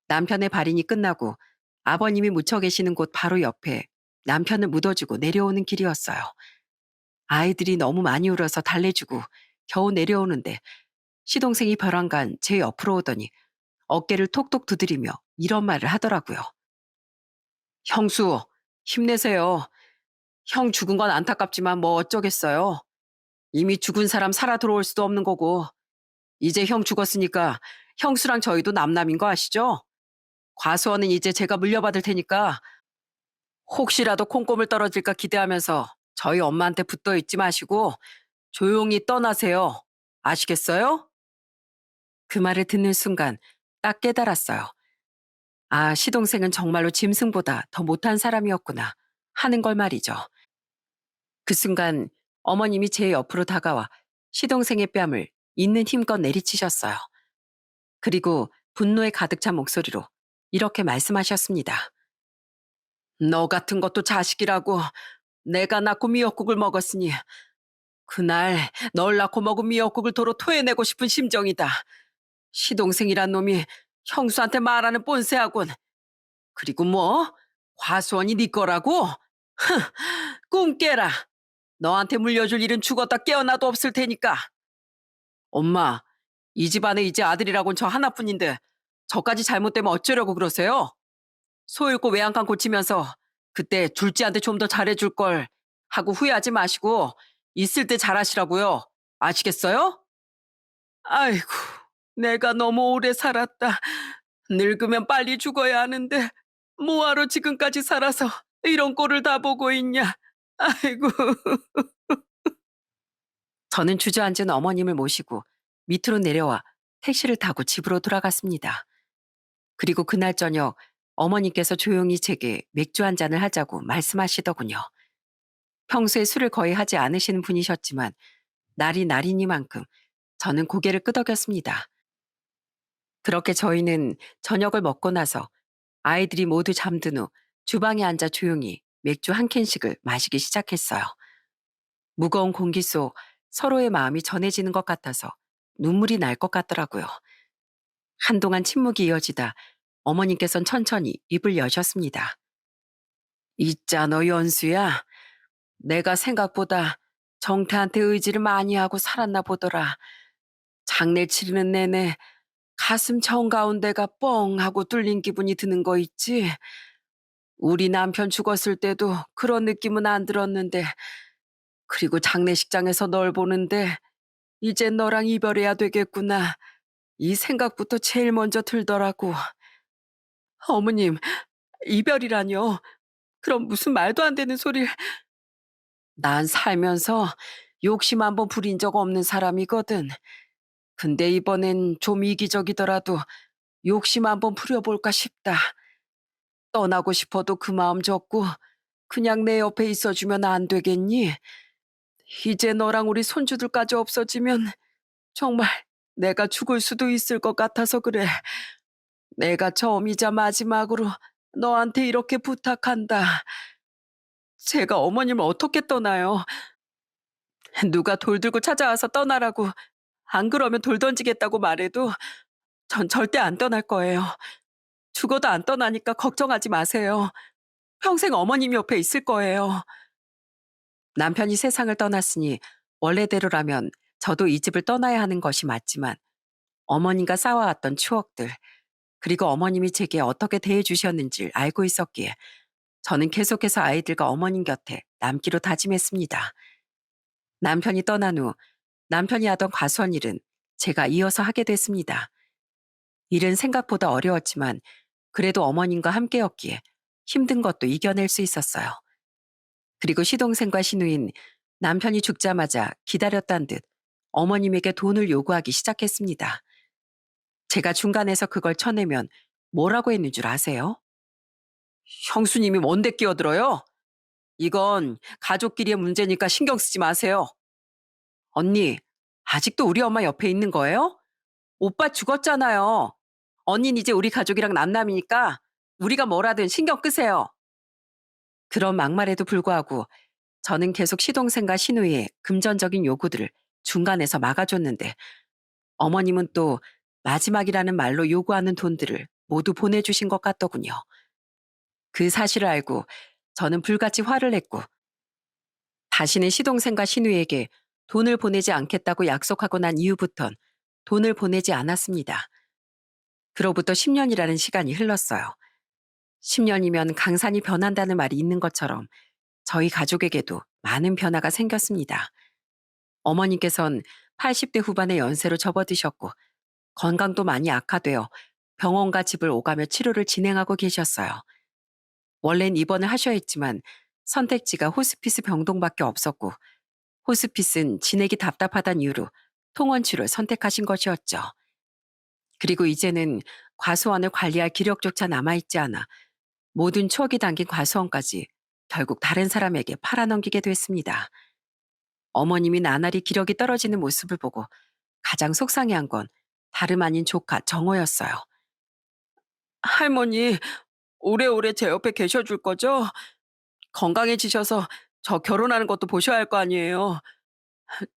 남편의 발인이 끝나고 아버님이 묻혀 계시는 곳 바로 옆에 남편을 묻어주고 내려오는 길이었어요. 아이들이 너무 많이 울어서 달래주고 겨우 내려오는데 시동생이 벼랑간 제 옆으로 오더니 어깨를 톡톡 두드리며 이런 말을 하더라고요. 형수, 힘내세요. 형 죽은 건 안타깝지만 뭐 어쩌겠어요. 이미 죽은 사람 살아 들어올 수도 없는 거고 이제 형 죽었으니까 형수랑 저희도 남남인 거 아시죠? 과수원은 이제 제가 물려받을 테니까 혹시라도 콩고물 떨어질까 기대하면서 저희 엄마한테 붙어 있지 마시고 조용히 떠나세요. 아시겠어요? 그 말을 듣는 순간 딱 깨달았어요. 아, 시동생은 정말로 짐승보다 더 못한 사람이었구나 하는 걸 말이죠. 그 순간 어머님이 제 옆으로 다가와 시동생의 뺨을 있는 힘껏 내리치셨어요. 그리고 분노에 가득 찬 목소리로 이렇게 말씀하셨습니다. 너 같은 것도 자식이라고 내가 낳고 미역국을 먹었으니 그날 널 낳고 먹은 미역국을 도로 토해내고 싶은 심정이다. 시동생이란 놈이 형수한테 말하는 뻔세하군. 그리고 뭐? 과수원이 네 거라고? 흥, 꿈 깨라. 너한테 물려줄 일은 죽었다 깨어나도 없을 테니까. 엄마, 이 집안에 이제 아들이라곤 저 하나뿐인데 저까지 잘못되면 어쩌려고 그러세요? 소 잃고 외양간 고치면서 그때 둘째한테 좀 더 잘해줄 걸 하고 후회하지 마시고 있을 때 잘하시라고요. 아시겠어요? 아이고, 내가 너무 오래 살았다. 늙으면 빨리 죽어야 하는데 뭐하러 지금까지 살아서 이런 꼴을 다 보고 있냐. 아이고. 저는 주저앉은 어머님을 모시고 밑으로 내려와 택시를 타고 집으로 돌아갔습니다. 그리고 그날 저녁 어머니께서 조용히 제게 맥주 한 잔을 하자고 말씀하시더군요. 평소에 술을 거의 하지 않으시는 분이셨지만 날이 날이니만큼 저는 고개를 끄덕였습니다. 그렇게 저희는 저녁을 먹고 나서 아이들이 모두 잠든 후 주방에 앉아 조용히 맥주 한 캔씩을 마시기 시작했어요. 무거운 공기 속 서로의 마음이 전해지는 것 같아서 눈물이 날 것 같더라고요. 한동안 침묵이 이어지다 어머님께선 천천히 입을 여셨습니다. 있잖아, 연수야. 내가 생각보다 정태한테 의지를 많이 하고 살았나 보더라. 장례 치르는 내내 가슴 정가운데가 뻥 하고 뚫린 기분이 드는 거 있지? 우리 남편 죽었을 때도 그런 느낌은 안 들었는데, 그리고 장례식장에서 널 보는데, 이제 너랑 이별해야 되겠구나. 이 생각부터 제일 먼저 들더라고. 어머님, 이별이라뇨? 그럼 무슨 말도 안 되는 소리를. 난 살면서 욕심 한 번 부린 적 없는 사람이거든. 근데 이번엔 좀 이기적이더라도 욕심 한 번 부려볼까 싶다. 떠나고 싶어도 그 마음 접고 그냥 내 옆에 있어주면 안 되겠니? 이제 너랑 우리 손주들까지 없어지면 정말 내가 죽을 수도 있을 것 같아서 그래. 내가 처음이자 마지막으로 너한테 이렇게 부탁한다. 제가 어머님을 어떻게 떠나요? 누가 돌 들고 찾아와서 떠나라고 안 그러면 돌 던지겠다고 말해도 전 절대 안 떠날 거예요. 죽어도 안 떠나니까 걱정하지 마세요. 평생 어머님 옆에 있을 거예요. 남편이 세상을 떠났으니 원래대로라면 저도 이 집을 떠나야 하는 것이 맞지만 어머님과 쌓아왔던 추억들, 그리고 어머님이 제게 어떻게 대해주셨는지를 알고 있었기에 저는 계속해서 아이들과 어머님 곁에 남기로 다짐했습니다. 남편이 떠난 후 남편이 하던 과수원 일은 제가 이어서 하게 됐습니다. 일은 생각보다 어려웠지만 그래도 어머님과 함께였기에 힘든 것도 이겨낼 수 있었어요. 그리고 시동생과 시누인 남편이 죽자마자 기다렸단 듯 어머님에게 돈을 요구하기 시작했습니다. 제가 중간에서 그걸 쳐내면 뭐라고 했는 줄 아세요? 형수님이 뭔데 끼어들어요? 이건 가족끼리의 문제니까 신경 쓰지 마세요. 언니, 아직도 우리 엄마 옆에 있는 거예요? 오빠 죽었잖아요. 언닌 이제 우리 가족이랑 남남이니까 우리가 뭐라든 신경 끄세요. 그런 막말에도 불구하고 저는 계속 시동생과 시누이의 금전적인 요구들을 중간에서 막아줬는데 어머님은 또 마지막이라는 말로 요구하는 돈들을 모두 보내주신 것 같더군요. 그 사실을 알고 저는 불같이 화를 냈고 다시는 시동생과 시누이에게 돈을 보내지 않겠다고 약속하고 난 이후부턴 돈을 보내지 않았습니다. 그로부터 10년이라는 시간이 흘렀어요. 10년이면 강산이 변한다는 말이 있는 것처럼 저희 가족에게도 많은 변화가 생겼습니다. 어머니께선 80대 후반의 연세로 접어드셨고 건강도 많이 악화되어 병원과 집을 오가며 치료를 진행하고 계셨어요. 원래는 입원을 하셔야 했지만 선택지가 호스피스 병동밖에 없었고 호스피스는 지내기 답답하다는 이유로 통원치료를 선택하신 것이었죠. 그리고 이제는 과수원을 관리할 기력조차 남아있지 않아 모든 추억이 담긴 과수원까지 결국 다른 사람에게 팔아넘기게 됐습니다. 어머님이 나날이 기력이 떨어지는 모습을 보고 가장 속상해한 건 다름 아닌 조카 정호였어요. 할머니, 오래오래 제 옆에 계셔줄 거죠? 건강해지셔서 저 결혼하는 것도 보셔야 할 거 아니에요.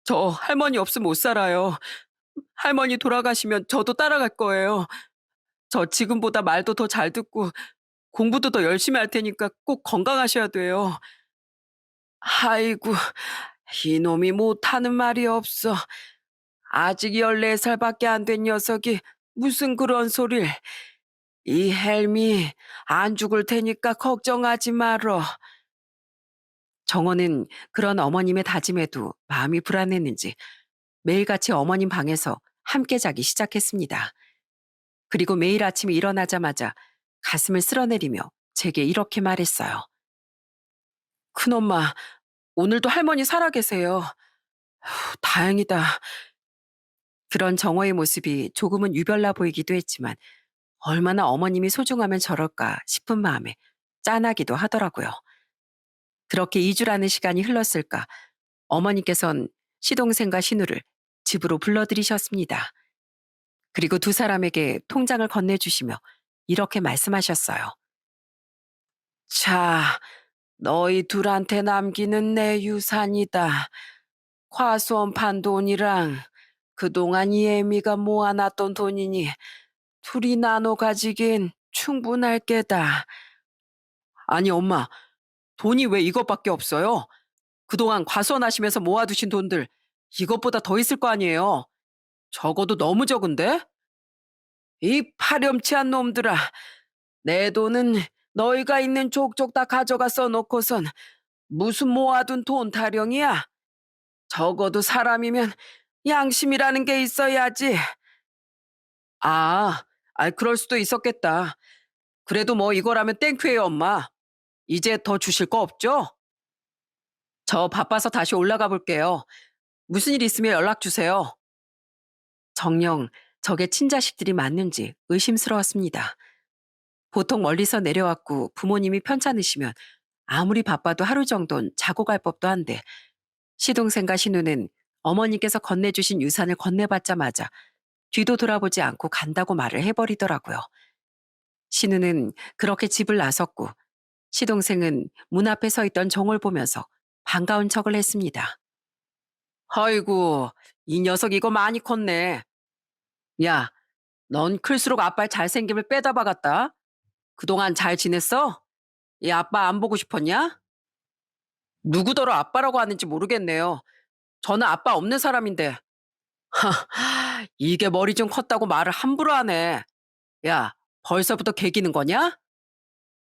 저 할머니 없으면 못 살아요. 할머니 돌아가시면 저도 따라갈 거예요. 저 지금보다 말도 더 잘 듣고 공부도 더 열심히 할 테니까 꼭 건강하셔야 돼요. 아이고, 이놈이 못하는 말이 없어. 아직 14살밖에 안 된 녀석이 무슨 그런 소릴. 이 헬미 안 죽을 테니까 걱정하지 말어. 정호는 그런 어머님의 다짐에도 마음이 불안했는지 매일같이 어머님 방에서 함께 자기 시작했습니다. 그리고 매일 아침 일어나자마자 가슴을 쓸어내리며 제게 이렇게 말했어요. 큰엄마, 오늘도 할머니 살아계세요. 다행이다. 그런 정호의 모습이 조금은 유별나 보이기도 했지만 얼마나 어머님이 소중하면 저럴까 싶은 마음에 짠하기도 하더라고요. 그렇게 2주라는 시간이 흘렀을까 어머니께선 시동생과 신우를 집으로 불러들이셨습니다. 그리고 두 사람에게 통장을 건네주시며 이렇게 말씀하셨어요. 자, 너희 둘한테 남기는 내 유산이다. 과수원 판 돈이랑 그동안 이애미가 모아놨던 돈이니 둘이 나눠 가지긴 충분할 게다. 아니 엄마, 돈이 왜 이것밖에 없어요? 그동안 과수원하시면서 모아두신 돈들 이것보다 더 있을 거 아니에요. 적어도 너무 적은데? 이 파렴치한 놈들아. 내 돈은 너희가 있는 족족 다 가져가 써놓고선 무슨 모아둔 돈 타령이야? 적어도 사람이면 양심이라는 게 있어야지. 아, 그럴 수도 있었겠다. 그래도 뭐 이거라면 땡큐예요, 엄마. 이제 더 주실 거 없죠? 저 바빠서 다시 올라가 볼게요. 무슨 일 있으면 연락 주세요. 정녕 적의 친자식들이 맞는지 의심스러웠습니다. 보통 멀리서 내려왔고 부모님이 편찮으시면 아무리 바빠도 하루 정도는 자고 갈 법도 한데 시동생과 신우는 어머니께서 건네주신 유산을 건네받자마자 뒤도 돌아보지 않고 간다고 말을 해버리더라고요. 신우는 그렇게 집을 나섰고 시동생은 문 앞에 서 있던 정을 보면서 반가운 척을 했습니다. 아이고, 이 녀석 이거 많이 컸네. 야, 넌 클수록 아빠의 잘생김을 빼다 박았다. 그동안 잘 지냈어? 이 아빠 안 보고 싶었냐? 누구더러 아빠라고 하는지 모르겠네요. 저는 아빠 없는 사람인데. 이게 머리 좀 컸다고 말을 함부로 하네. 야, 벌써부터 개기는 거냐?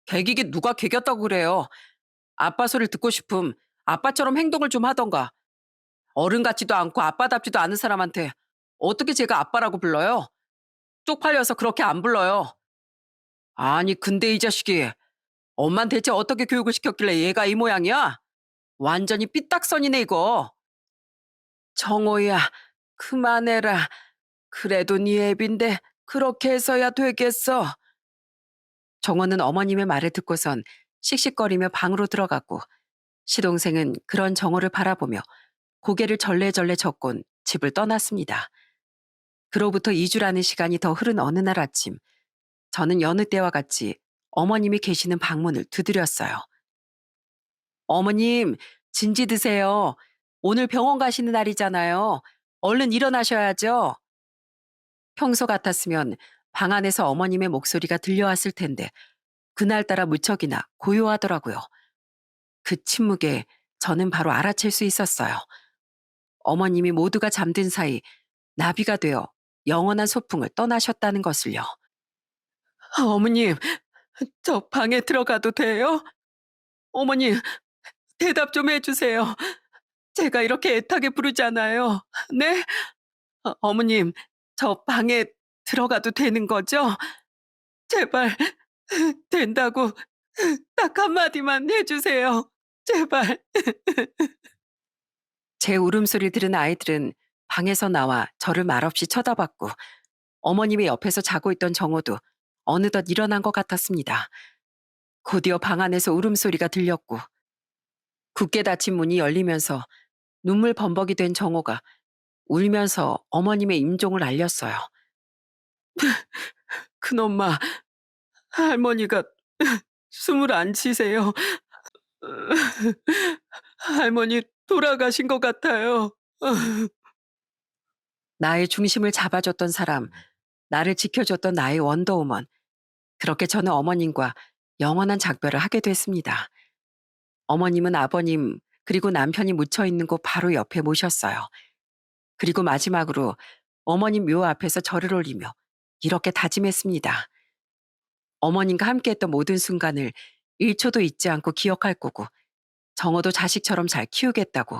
개기기 누가 개겼다고 그래요. 아빠 소리를 듣고 싶음 아빠처럼 행동을 좀 하던가. 어른 같지도 않고 아빠답지도 않은 사람한테 어떻게 제가 아빠라고 불러요? 쪽팔려서 그렇게 안 불러요. 아니, 근데 이 자식이 엄만 대체 어떻게 교육을 시켰길래 얘가 이 모양이야? 완전히 삐딱선이네, 이거. 정호야, 그만해라. 그래도 네 애빈데 그렇게 해서야 되겠어. 정호는 어머님의 말을 듣고선 씩씩거리며 방으로 들어갔고, 시동생은 그런 정호를 바라보며 고개를 절레절레 젓곤 집을 떠났습니다. 그로부터 2주라는 시간이 더 흐른 어느 날 아침, 저는 여느 때와 같이 어머님이 계시는 방문을 두드렸어요. 어머님, 진지 드세요. 오늘 병원 가시는 날이잖아요. 얼른 일어나셔야죠. 평소 같았으면 방 안에서 어머님의 목소리가 들려왔을 텐데 그날따라 무척이나 고요하더라고요. 그 침묵에 저는 바로 알아챌 수 있었어요. 어머님이 모두가 잠든 사이 나비가 되어 영원한 소풍을 떠나셨다는 것을요. 어머님, 저 방에 들어가도 돼요? 어머님, 대답 좀 해주세요. 제가 이렇게 애타게 부르잖아요. 네? 어머님, 저 방에 들어가도 되는 거죠? 제발, 된다고 딱 한마디만 해주세요. 제발. 제 울음소리를 들은 아이들은 방에서 나와 저를 말없이 쳐다봤고, 어머님의 옆에서 자고 있던 정호도 어느덧 일어난 것 같았습니다. 곧이어 방 안에서 울음소리가 들렸고, 굳게 닫힌 문이 열리면서 눈물 범벅이 된 정호가 울면서 어머님의 임종을 알렸어요. 큰엄마, 할머니가 숨을 안 쉬세요. 할머니 돌아가신 것 같아요. 나의 중심을 잡아줬던 사람, 나를 지켜줬던 나의 원더우먼. 그렇게 저는 어머님과 영원한 작별을 하게 됐습니다. 어머님은 아버님, 그리고 남편이 묻혀 있는 곳 바로 옆에 모셨어요. 그리고 마지막으로 어머님 묘 앞에서 절을 올리며 이렇게 다짐했습니다. 어머님과 함께했던 모든 순간을 1초도 잊지 않고 기억할 거고, 정호도 자식처럼 잘 키우겠다고.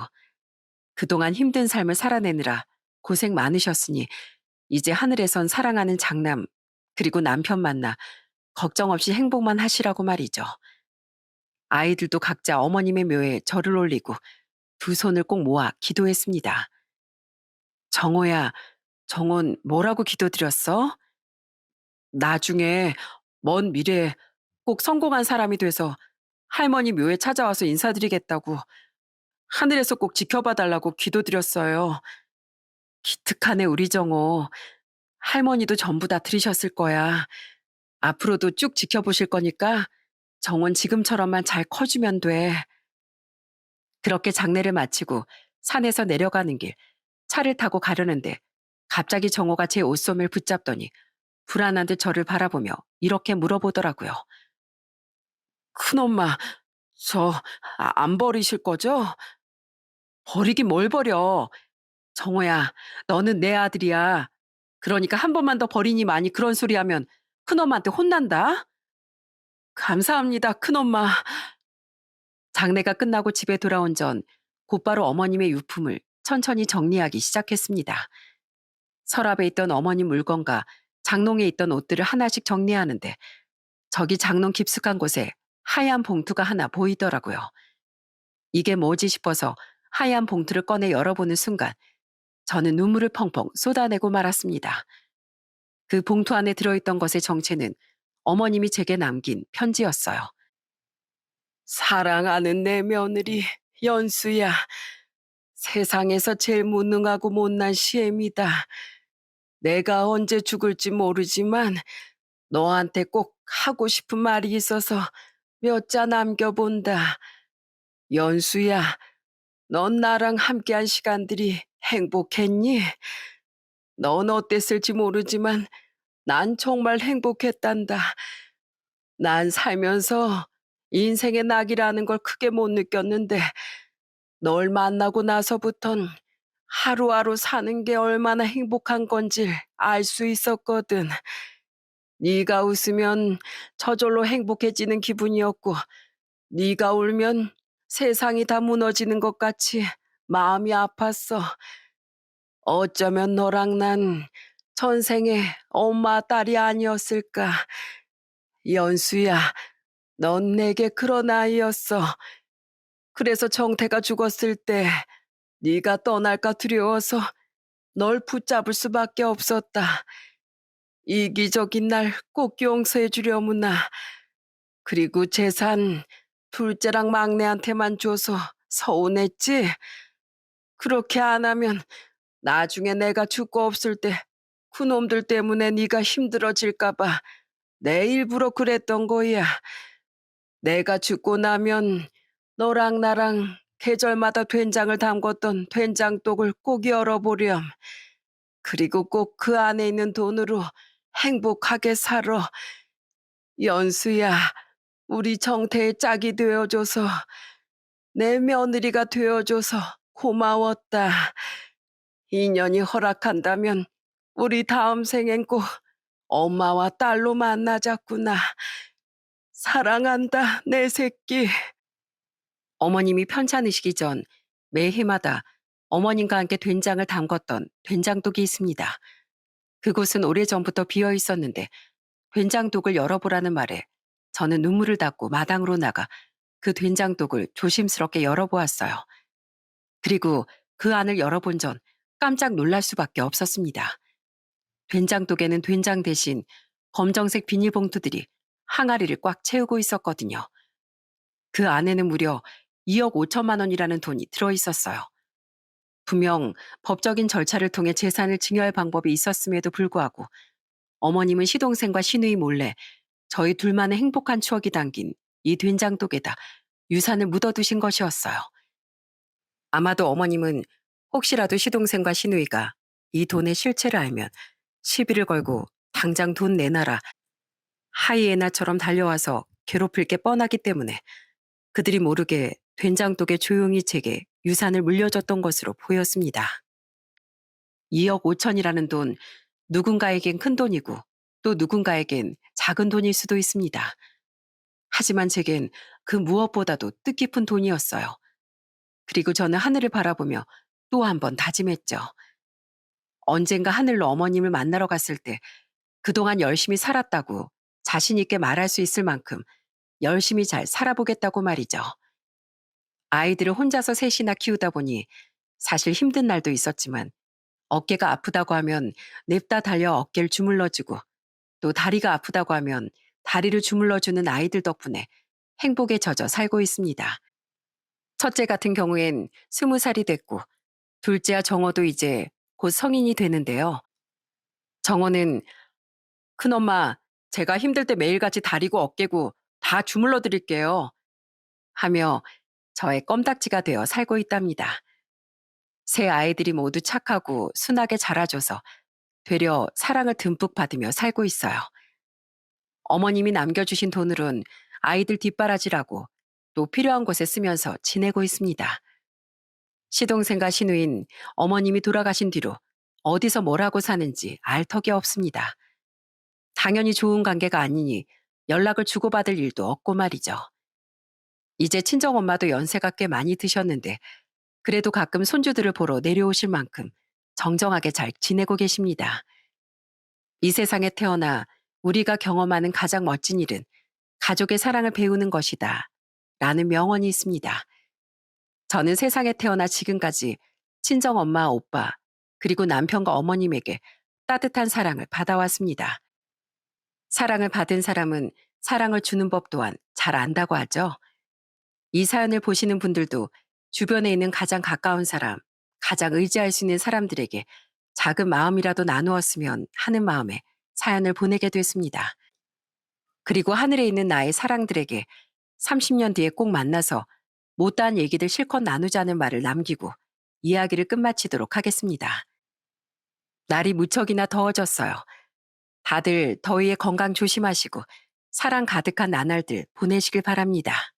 그동안 힘든 삶을 살아내느라 고생 많으셨으니 이제 하늘에선 사랑하는 장남, 그리고 남편 만나 걱정 없이 행복만 하시라고 말이죠. 아이들도 각자 어머님의 묘에 절을 올리고 두 손을 꼭 모아 기도했습니다. 정호야, 정혼 뭐라고 기도드렸어? 나중에 먼 미래에 꼭 성공한 사람이 돼서 할머니 묘에 찾아와서 인사드리겠다고 하늘에서 꼭 지켜봐 달라고 기도드렸어요. 기특하네 우리 정호. 할머니도 전부 다 들으셨을 거야. 앞으로도 쭉 지켜보실 거니까 정원 지금처럼만 잘 커주면 돼. 그렇게 장례를 마치고 산에서 내려가는 길, 차를 타고 가려는데 갑자기 정호가 제 옷소매를 붙잡더니 불안한 듯 저를 바라보며 이렇게 물어보더라고요. 큰엄마, 저 안 버리실 거죠? 버리긴 뭘 버려. 정호야, 너는 내 아들이야. 그러니까 한 번만 더 버리니 많이 그런 소리 하면 큰엄마한테 혼난다. 감사합니다, 큰엄마. 장례가 끝나고 집에 돌아온 전 곧바로 어머님의 유품을 천천히 정리하기 시작했습니다. 서랍에 있던 어머님 물건과 장롱에 있던 옷들을 하나씩 정리하는데 저기 장롱 깊숙한 곳에 하얀 봉투가 하나 보이더라고요. 이게 뭐지 싶어서 하얀 봉투를 꺼내 열어보는 순간 저는 눈물을 펑펑 쏟아내고 말았습니다. 그 봉투 안에 들어있던 것의 정체는 어머님이 제게 남긴 편지였어요. 사랑하는 내 며느리 연수야. 세상에서 제일 무능하고 못난 시엠이다. 내가 언제 죽을지 모르지만 너한테 꼭 하고 싶은 말이 있어서 몇 자 남겨본다. 연수야, 넌 나랑 함께한 시간들이 행복했니? 넌 어땠을지 모르지만 난 정말 행복했단다. 난 살면서 인생의 낙이라는 걸 크게 못 느꼈는데 널 만나고 나서부턴 하루하루 사는 게 얼마나 행복한 건지 알 수 있었거든. 네가 웃으면 저절로 행복해지는 기분이었고 네가 울면 세상이 다 무너지는 것 같이 마음이 아팠어. 어쩌면 너랑 난 전생에 엄마 딸이 아니었을까. 연수야, 넌 내게 그런 아이였어. 그래서 정태가 죽었을 때 네가 떠날까 두려워서 널 붙잡을 수밖에 없었다. 이기적인 날 꼭 용서해 주려무나. 그리고 재산 둘째랑 막내한테만 줘서 서운했지? 그렇게 안 하면 나중에 내가 죽고 없을 때 그놈들 때문에 네가 힘들어질까 봐 내 일부러 그랬던 거야. 내가 죽고 나면 너랑 나랑 계절마다 된장을 담궜던 된장독을 꼭 열어보렴. 그리고 꼭 그 안에 있는 돈으로 행복하게 살아. 연수야, 우리 정태의 짝이 되어줘서, 내 며느리가 되어줘서 고마웠다. 인연이 허락한다면 우리 다음 생엔 꼭 엄마와 딸로 만나자꾸나. 사랑한다, 내 새끼. 어머님이 편찮으시기 전 매해마다 어머님과 함께 된장을 담궜던 된장독이 있습니다. 그곳은 오래전부터 비어 있었는데 된장독을 열어보라는 말에 저는 눈물을 닦고 마당으로 나가 그 된장독을 조심스럽게 열어보았어요. 그리고 그 안을 열어본 전 깜짝 놀랄 수밖에 없었습니다. 된장독에는 된장 대신 검정색 비닐봉투들이 항아리를 꽉 채우고 있었거든요. 그 안에는 무려 2억 5천만 원이라는 돈이 들어있었어요. 분명 법적인 절차를 통해 재산을 증여할 방법이 있었음에도 불구하고 어머님은 시동생과 시누이 몰래 저희 둘만의 행복한 추억이 담긴 이 된장독에다 유산을 묻어두신 것이었어요. 아마도 어머님은 혹시라도 시동생과 시누이가 이 돈의 실체를 알면 시비를 걸고 당장 돈 내놔라 하이에나처럼 달려와서 괴롭힐 게 뻔하기 때문에 그들이 모르게 된장독에 조용히 제게 유산을 물려줬던 것으로 보였습니다. 2억 5천이라는 돈, 누군가에겐 큰 돈이고 또 누군가에겐 작은 돈일 수도 있습니다. 하지만 제겐 그 무엇보다도 뜻깊은 돈이었어요. 그리고 저는 하늘을 바라보며 또 한 번 다짐했죠. 언젠가 하늘로 어머님을 만나러 갔을 때 그동안 열심히 살았다고 자신 있게 말할 수 있을 만큼 열심히 잘 살아보겠다고 말이죠. 아이들을 혼자서 셋이나 키우다 보니 사실 힘든 날도 있었지만 어깨가 아프다고 하면 냅다 달려 어깨를 주물러주고 또 다리가 아프다고 하면 다리를 주물러주는 아이들 덕분에 행복에 젖어 살고 있습니다. 첫째 같은 경우엔 20살이 됐고 둘째와 정호도 이제 곧 성인이 되는데요. 정호는 큰엄마, 제가 힘들 때 매일같이 다리고 어깨고 다 주물러 드릴게요. 하며 저의 껌딱지가 되어 살고 있답니다. 세 아이들이 모두 착하고 순하게 자라줘서 되려 사랑을 듬뿍 받으며 살고 있어요. 어머님이 남겨주신 돈으론 아이들 뒷바라지라고 또 필요한 곳에 쓰면서 지내고 있습니다. 시동생과 시누인 어머님이 돌아가신 뒤로 어디서 뭘 하고 사는지 알 턱이 없습니다. 당연히 좋은 관계가 아니니 연락을 주고받을 일도 없고 말이죠. 이제 친정엄마도 연세가 꽤 많이 드셨는데 그래도 가끔 손주들을 보러 내려오실 만큼 정정하게 잘 지내고 계십니다. 이 세상에 태어나 우리가 경험하는 가장 멋진 일은 가족의 사랑을 배우는 것이다. 라는 명언이 있습니다. 저는 세상에 태어나 지금까지 친정엄마, 오빠, 그리고 남편과 어머님에게 따뜻한 사랑을 받아왔습니다. 사랑을 받은 사람은 사랑을 주는 법 또한 잘 안다고 하죠. 이 사연을 보시는 분들도 주변에 있는 가장 가까운 사람, 가장 의지할 수 있는 사람들에게 작은 마음이라도 나누었으면 하는 마음에 사연을 보내게 됐습니다. 그리고 하늘에 있는 나의 사랑들에게 30년 뒤에 꼭 만나서 못다한 얘기들 실컷 나누자는 말을 남기고 이야기를 끝마치도록 하겠습니다. 날이 무척이나 더워졌어요. 다들 더위에 건강 조심하시고 사랑 가득한 나날들 보내시길 바랍니다.